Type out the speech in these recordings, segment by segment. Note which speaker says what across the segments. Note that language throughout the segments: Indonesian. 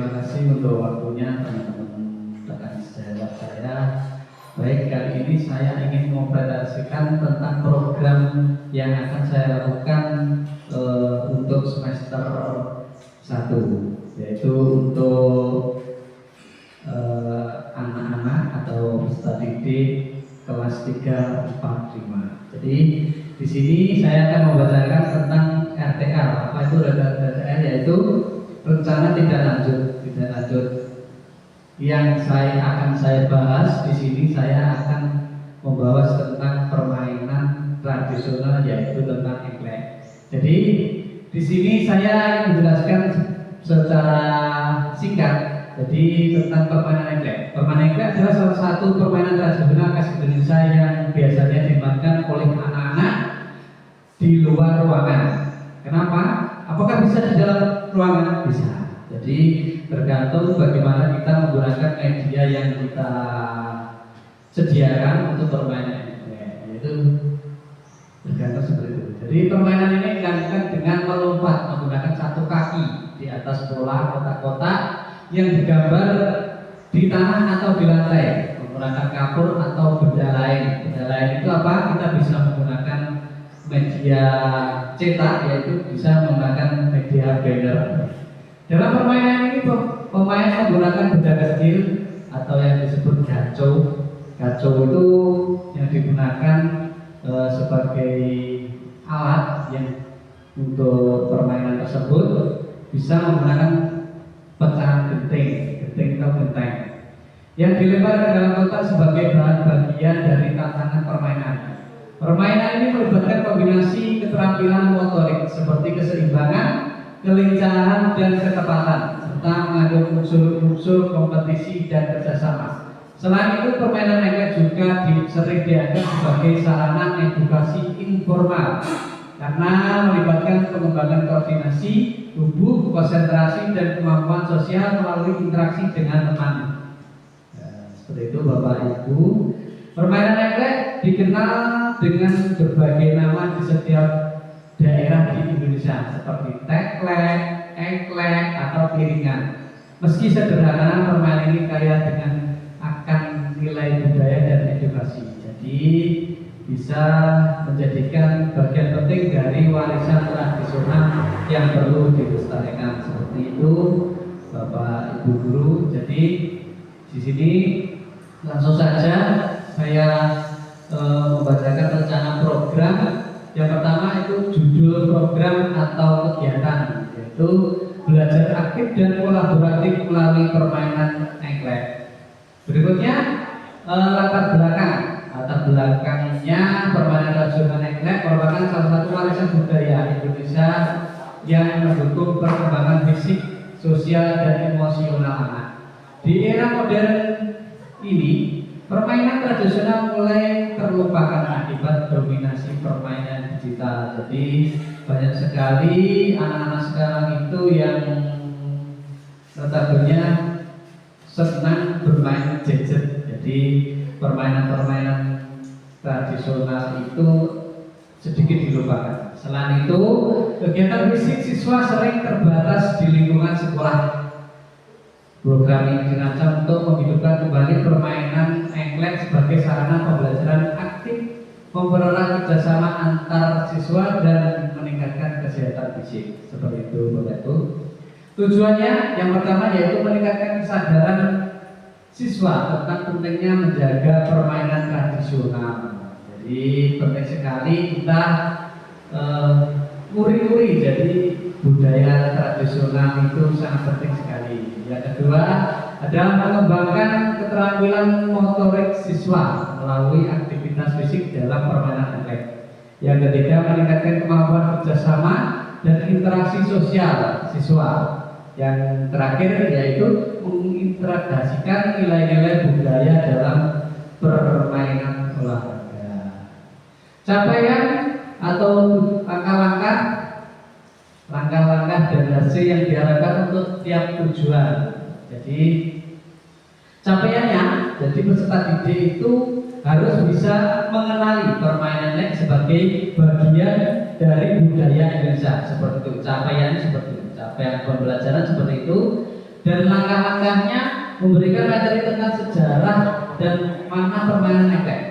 Speaker 1: terima kasih untuk waktunya teman-teman rekan sejawat saya. Baik, kali ini saya ingin mempresentasikan tentang program yang akan saya lakukan untuk semester 1, yaitu untuk anak-anak atau peserta didik kelas 3, 4, 5. Jadi di sini saya akan membacakan tentang RTL. Apa itu RTL? Yaitu rencana tidak lanjut. Yang akan saya bahas di sini, saya akan membahas tentang permainan tradisional, yaitu tentang eklek. Jadi di sini saya menjelaskan secara singkat. Jadi tentang permainan eklek. Permainan eklek adalah salah satu permainan tradisional khas Indonesia yang biasanya dimainkan oleh anak-anak di luar ruangan. Kenapa? Apakah bisa di dalam ruangan? Bisa. Jadi tergantung bagaimana kita menggunakan media yang kita sediakan untuk permainan eklek, yaitu tergantung seperti itu. Jadi permainan ini dilakukan dengan melompat menggunakan satu kaki di atas bola kotak-kotak yang digambar di tanah atau di lantai menggunakan kapur atau benda lain. Benda lain itu apa? Kita bisa menggunakan media cetak, yaitu bisa menggunakan media banner. Dalam permainan ini pemain menggunakan benda kecil atau yang disebut gaco. Gaco itu yang digunakan sebagai alat yang untuk permainan tersebut bisa menggunakan pecahan genting atau genteng yang dilempar ke dalam kotak sebagai bahan bagian dari tantangan permainan. Permainan ini melibatkan kombinasi keterampilan motorik seperti keseimbangan, kelincahan, dan ketepatan, serta mengandung unsur-unsur kompetisi dan kerjasama. Selain itu, permainan eklek juga sering dianggap sebagai sarana edukasi informal karena melibatkan pengembangan koordinasi tubuh, konsentrasi, dan kemampuan sosial melalui interaksi dengan teman. Seperti itu Bapak Ibu. Permainan eklek dikenal dengan berbagai nama di setiap daerah di Indonesia seperti teklek, eklek, atau piringan. Meski sederhana, permainan ini kaya dengan akan nilai budaya dan edukasi. Jadi bisa menjadikan bagian penting dari warisan tradisional yang perlu dilestarikan. Seperti itu Bapak Ibu guru. Jadi di sini langsung saja saya membacakan rencana program. Yang pertama itu judul program atau kegiatan, yaitu belajar aktif dan kolaboratif melalui permainan eklek. Berikutnya latar belakangnya permainan tradisional eklek merupakan salah satu warisan budaya Indonesia yang mendukung perkembangan fisik, sosial, dan emosional anak. Di era modern ini, permainan tradisional mulai terlupakan akibat dominasi permainan digital. Jadi banyak sekali anak-anak sekarang itu yang notabene senang bermain gadget. Jadi permainan-permainan tradisional itu sedikit dilupakan. Selain itu, kegiatan fisik siswa sering terbatas di lingkungan sekolah. Program ini dirancang untuk menghidupkan kembali permainan eklek sebagai sarana pembelajaran aktif, mempererat kerjasama antar siswa, dan meningkatkan kesehatan fisik. Seperti itu Bapak Ibu. Tujuannya yang pertama yaitu meningkatkan kesadaran siswa tentang pentingnya menjaga permainan tradisional. Jadi penting sekali kita nguri-nguri. Jadi budaya tradisional itu sangat penting sekali. Yang kedua adalah mengembangkan keterampilan motorik siswa melalui aktivitas fisik dalam permainan eklek. Yang ketiga, meningkatkan kemampuan kerjasama dan interaksi sosial siswa. Yang terakhir yaitu mengintegrasikan nilai-nilai budaya dalam permainan olahraga. Capaian atau langkah-langkah dan hasil yang diharapkan untuk tiap tujuan. Jadi capaiannya, jadi peserta didik itu harus bisa mengenali permainan eklek sebagai bagian dari budaya Indonesia. Seperti itu, capaiannya seperti itu. Capaian pembelajaran seperti itu. dan langkah-langkahnya, memberikan materi tentang sejarah dan makna permainan eklek.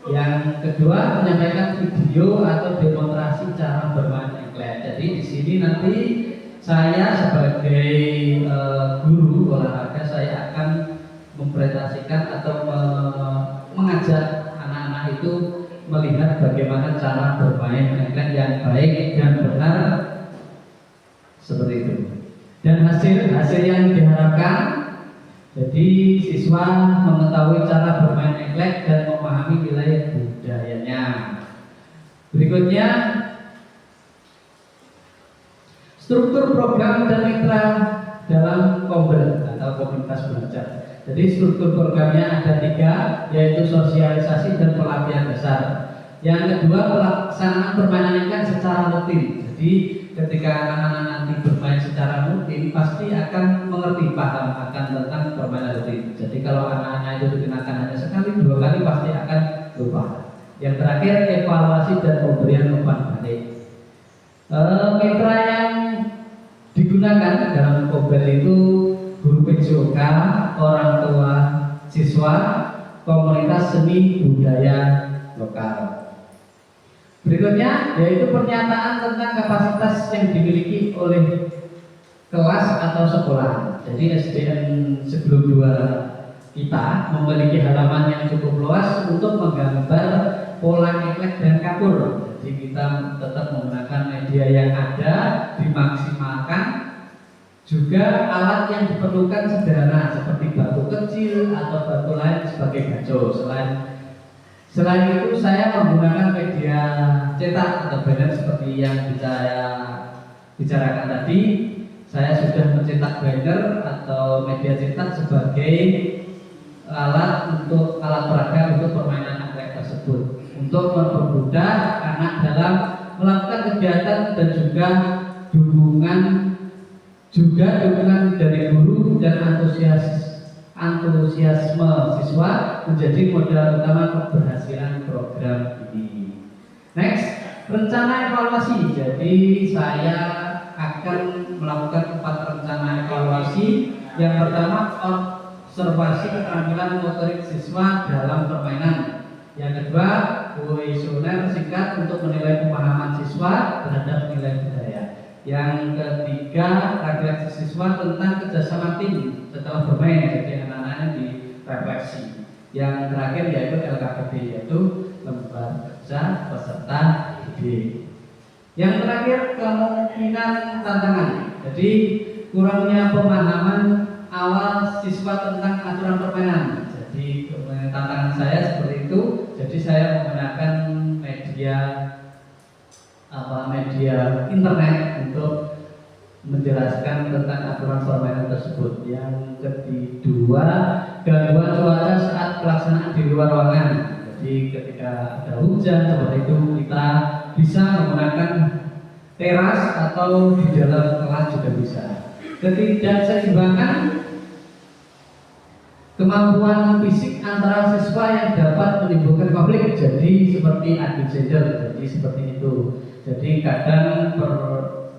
Speaker 1: Yang kedua, menyampaikan video atau demonstrasi cara bermain eklek. Jadi di sini nanti saya sebagai guru olahraga, saya akan mempresentasikan atau mengajak anak-anak itu melihat bagaimana cara bermain eklek yang baik dan benar seperti itu. Dan hasil yang diharapkan, jadi siswa mengetahui cara bermain eklek dan memahami nilai budayanya. Berikutnya, struktur program dan mitra dalam Kombel atau komunitas belajar. Jadi struktur programnya ada 3, yaitu sosialisasi dan pelatihan dasar. Yang kedua, pelaksanaan permainan eklek secara rutin. Jadi ketika anak-anak nanti bermain secara rutin, pasti akan mengerti, paham akan tentang permainan rutin. Jadi kalau anak-anak itu dikenakan hanya sekali, 2 kali pasti akan lupa. Yang terakhir, evaluasi dan pemberian umpan balik. Mitra yang digunakan dalam Kombel itu guru PJOK, orang tua siswa, komunitas seni budaya lokal. Berikutnya yaitu pernyataan tentang kapasitas yang dimiliki oleh kelas atau sekolah. Jadi SDN sebelum 2 kita memiliki halaman yang cukup luas untuk menggambar pola eklek dan kapur. Jadi kita tetap menggunakan media yang ada, dimaksimalkan. Juga alat yang diperlukan sederhana seperti batu kecil atau batu lain sebagai gaco. Selain itu saya menggunakan media cetak atau banner seperti yang saya bicarakan tadi. Saya sudah mencetak banner atau media cetak sebagai alat peraga untuk permainan eklek tersebut, untuk mempermudah anak dalam melakukan kegiatan dan juga dukungan dari guru dan antusiasme siswa menjadi modal utama keberhasilan program ini. Next, rencana evaluasi. Jadi saya akan melakukan 4 rencana evaluasi. Yang pertama, observasi keterampilan motorik siswa dalam permainan. Yang kedua, kuesioner singkat untuk menilai pemahaman siswa terhadap nilai budaya. Yang ketiga, refleksi siswa tentang kerjasama tim setelah bermain, jadi anak-anaknya direfleksi. Yang terakhir yaitu LKPD, yaitu lembar kerja peserta didik. Yang terakhir, kemungkinan tantangan. Jadi kurangnya pemahaman awal siswa tentang aturan permainan. Jadi tantangan saya seperti itu. Jadi saya menggunakan media internet untuk menjelaskan tentang aturan permainan tersebut. Yang kedua, gangguan cuaca saat pelaksanaan di luar ruangan. Jadi ketika ada hujan seperti itu, kita bisa menggunakan teras atau di dalam kelas juga bisa. Ketidakseimbangan kemampuan fisik antara siswa yang dapat menimbulkan konflik. Jadi seperti adu gender, jadi seperti itu. Jadi kadang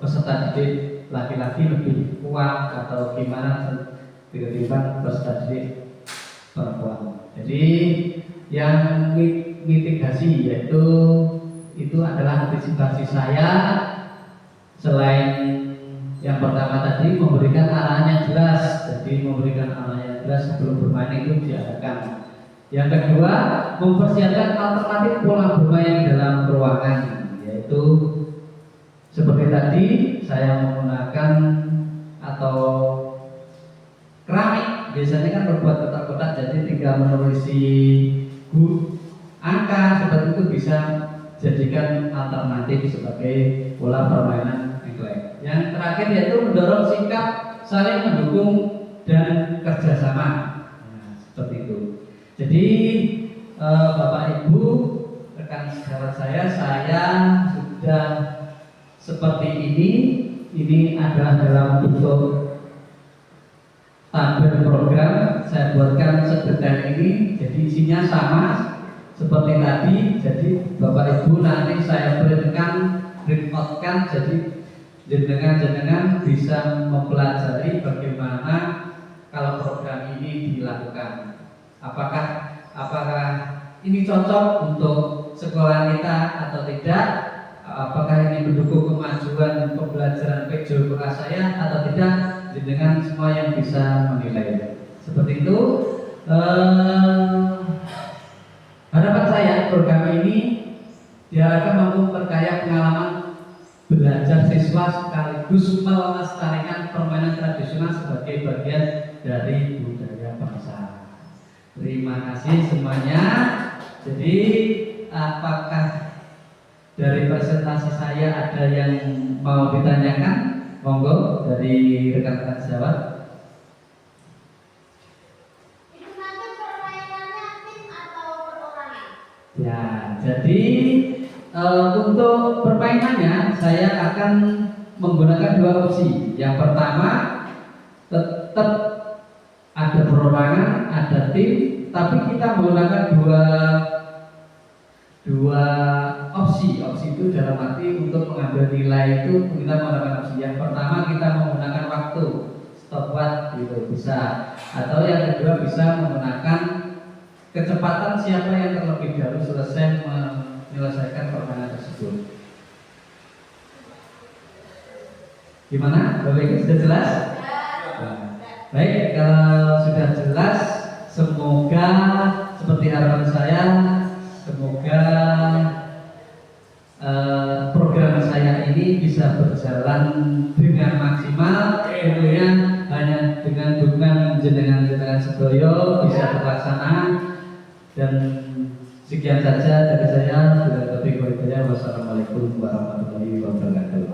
Speaker 1: peserta didik laki-laki lebih kuat atau gimana ketimbang peserta didik perempuan. Jadi yang mitigasi yaitu itu adalah antisipasi saya. Selain yang pertama tadi memberikan arahan yang jelas, jadi memberikan arahan yang jelas sebelum bermain itu diadakan. Yang kedua, mempersiapkan alternatif pola bermain dalam ruangan, yaitu seperti tadi saya menggunakan atau keramik, biasanya kan berbuat kotak-kotak, jadi tinggal menulisi angka seperti itu bisa jadikan alternatif sebagai pola permainan eklek. Yang terakhir yaitu mendorong sikap saling mendukung dan kerjasama. Nah, seperti itu. Jadi Bapak Ibu, rekan sejawat saya sudah seperti ini. Ini adalah dalam bentuk tabel program. Saya buatkan sedetail ini. Jadi isinya sama seperti tadi. Jadi Bapak Ibu nanti saya print outkan. Jadi jenengan bisa mempelajari bagaimana kalau program ini dilakukan. Apakah ini cocok untuk sekolah kita atau tidak? Apakah ini mendukung kemajuan pembelajaran PJ kelas saya atau tidak? Dengan semua yang bisa menilai. Seperti itu. Harapan saya program ini diharapkan mampu memperkaya pengalaman belajar siswa sekaligus melestarikan permainan tradisional sebagai bagian dari budaya bangsa. Terima kasih semuanya. Jadi apakah dari presentasi saya ada yang mau ditanyakan? Monggo dari rekan-rekan sejawat.
Speaker 2: Itu nanti permainannya tim atau perorangan?
Speaker 1: Ya, jadi untuk permainannya saya akan menggunakan dua opsi. Yang pertama tetap ada perorangan, ada tim, tapi kita menggunakan dua opsi. Opsi itu dalam arti untuk mengambil nilai itu kita menggunakan opsi. Yang pertama kita menggunakan waktu stopwatch gitu bisa, atau yang kedua bisa menggunakan kecepatan siapa yang terlebih dahulu selesai menyelesaikan permainan tersebut. Gimana? Bapak Ibu sudah jelas? Nah, baik, kalau sudah jelas, semoga seperti harapan saya, semoga program saya ini bisa berjalan dengan maksimal, tentunya hanya dengan dukungan jenengan sedoyo bisa terlaksana. Dan sekian saja dari saya. Wassalamualaikum warahmatullahi wabarakatuh.